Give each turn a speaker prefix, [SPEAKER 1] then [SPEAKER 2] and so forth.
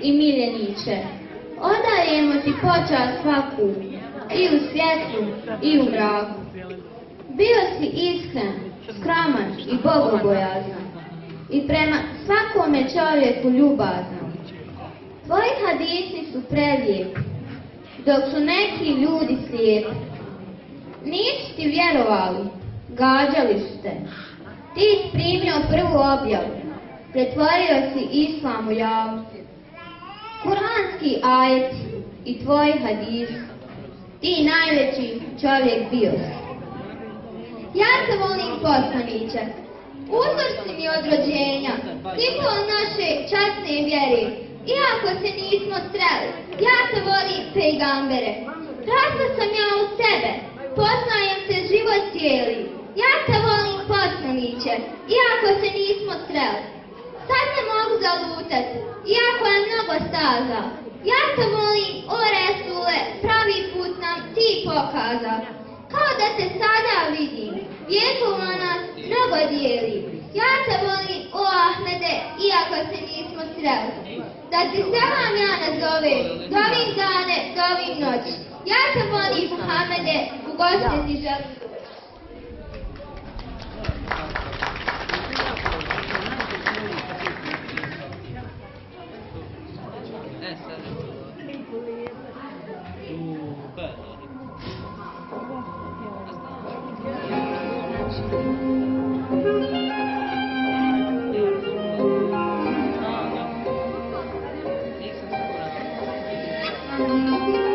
[SPEAKER 1] i miljeniče, odajemo ti počast svaku, i u svjetlu, i u mraku. Bio si iskren, skroman i bogobojazan, i prema svakome čovjeku ljubazan. Tvoji hadisi su prelijepi, dok su neki ljudi slijepi. Nisu ti vjerovali, gađali su te. Ti isprimio prvu objavu, pretvorio si islam u javu. Kuranski ajeti i tvoji hadisi, ti najveći čovjek bio si. Ja te volim, poslaniče, uzor si mi od rođenja, simbol naše časne vjere. Iako se nismo sreli, ja te volim, pejgambere. Rasla sam ja u sebe, poznajem te život cijeli. Ja te volim, poslaniče, iako se nismo sreli. Sad ne mogu zalutat, iako je mnogo staza. Ja te volim, o Resule, pravi put nam ti pokaza. Kao da te sada vidim, vjekova nas mnogo dijeli. Ja te volim, o Ahmede, iako se nismo sreli. Da ti selam ja nazovem, dovim dane, dovim noći. Ja te volim, Muhammede, u goste ti želim.
[SPEAKER 2] Thank you.